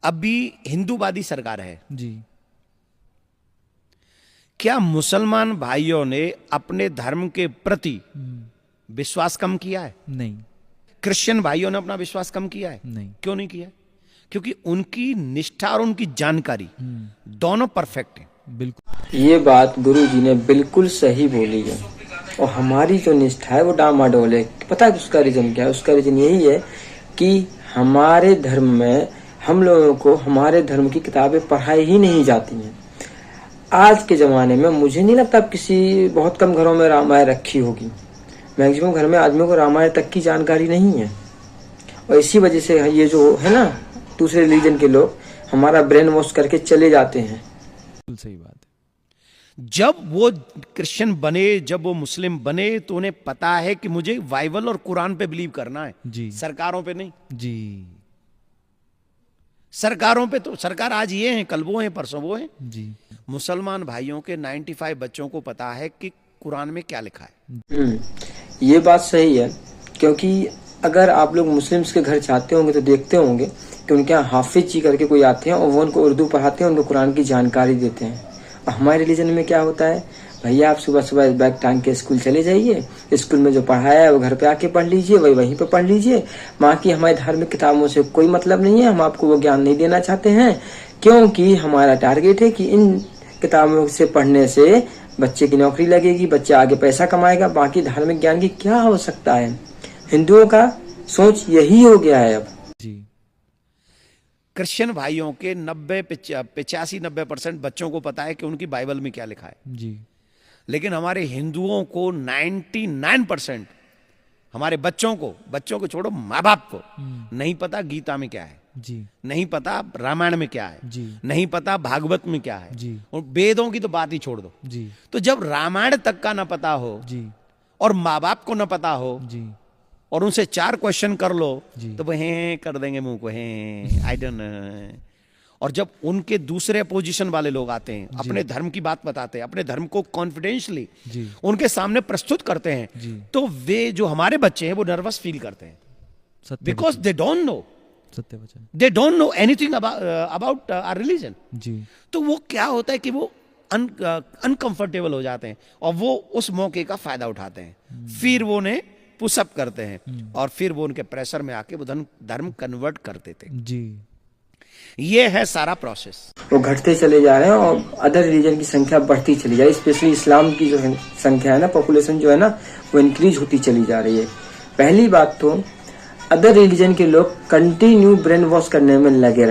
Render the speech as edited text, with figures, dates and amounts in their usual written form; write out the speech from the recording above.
अभी हिंदूवादी सरकार है जी। क्या मुसलमान भाइयों ने अपने धर्म के प्रति विश्वास कम किया है? नहीं। क्रिश्चियन भाइयों ने अपना विश्वास कम किया है? नहीं। क्यों नहीं किया? क्योंकि उनकी निष्ठा और उनकी जानकारी दोनों परफेक्ट है। बिल्कुल ये बात गुरु जी ने बिल्कुल सही बोली है। और हमारी जो निष्ठा है वो डामाडोल है। पता है उसका रीजन क्या है? उसका रीजन यही है कि हमारे धर्म में हम लोगों को हमारे धर्म की किताबें पढ़ाई ही नहीं जाती हैं। आज के ज़माने में मुझे नहीं लगता किसी बहुत कम घरों में रामायण रखी होगी। मैक्सिमम घर में आदमियों को रामायण तक की जानकारी नहीं है। और इसी वजह से ये जो है ना दूसरे रिलीजन के लोग हमारा ब्रेन वॉश करके चले जाते हैं। बिल्कुल सही बात है। जब वो क्रिश्चियन बने, जब वो मुस्लिम बने, तो उन्हें पता है कि मुझे बाइबल और कुरान पे बिलीव करना है, जी। सरकारों पे नहीं। जी। सरकारों पे तो सरकार आज ये हैं, कल वो हैं, परसों वो हैं। जी। मुसलमान भाइयों के 95 बच्चों को पता है कि कुरान में क्या लिखा है। ये बात सही है, क्योंकि अगर आप लोग मुस्लिम्स के घर जाते होंगे तो देखते होंगे कि उनके यहाँ हाफिज जी करके कोई आते हैं और वो उनको उर्दू पढ़ाते हैं, उनको कुरान की जानकारी देते हैं। और हमारे रिलीजन में क्या होता है, भैया आप सुबह सुबह बैग टांग के स्कूल चले जाइए, स्कूल में जो पढ़ाया है वो घर पे आके पढ़ लीजिए, वहीं पे पढ़ लीजिए। वहाँ की हमारी धार्मिक किताबों से कोई मतलब नहीं है, हम आपको वो ज्ञान नहीं देना चाहते हैं, क्योंकि हमारा टारगेट है कि इन किताबों से पढ़ने से बच्चे की नौकरी लगेगी, बच्चा आगे पैसा कमाएगा। बाकी धार्मिक ज्ञान की क्या हो सकता है? हिंदुओं का सोच यही हो गया है अब। जी। क्रिश्चियन भाइयों के 85-90% बच्चों को पता है कि उनकी बाइबल में क्या लिखा है। जी। लेकिन हमारे हिंदुओं को 99% हमारे बच्चों को छोड़ो, माँ बाप को नहीं पता गीता में क्या है, जी। नहीं पता रामायण में क्या है, जी। नहीं पता भागवत में क्या है, जी। और वेदों की तो बात ही छोड़ दो। जी। तो जब रामायण तक का ना पता हो, जी। और माँ बाप को ना पता हो, जी। और उनसे 4 क्वेश्चन कर लो, जी। तो वो हैं कर देंगे मुंह को, हैं आई डोंट नो। और जब उनके दूसरे अपोजिशन वाले लोग आते हैं, अपने धर्म की बात बताते हैं, अपने धर्म को कॉन्फिडेंशली उनके सामने प्रस्तुत करते हैं, तो वे जो हमारे बच्चे हैं वो नर्वस फील करते हैं, बिकॉज दे डोंट नो, सत्य वचन, they don't know anything about our religion. जी। तो वो क्या होता है कि वो अनकंफर्टेबल हो जाते हैं और वो उस मौके का फायदा उठाते हैं, फिर वो उन्हें पुशअप करते हैं और फिर वो उनके प्रेशर में आके वो धर्म कन्वर्ट कर देते हैं। जी। ये है सारा प्रोसेस। वो घटते चले जा रहे हैं और अदर रिलीजन की संख्या बढ़ती चली जा रही है। स्पेशली इस्लाम की जो संख्या है ना, पॉपुलेशन जो है ना, वो इंक्रीज होती चली जा रही है। पहली बात तो अदर रिलीजन के लोग कंटिन्यू ब्रेन वॉश करने में लगे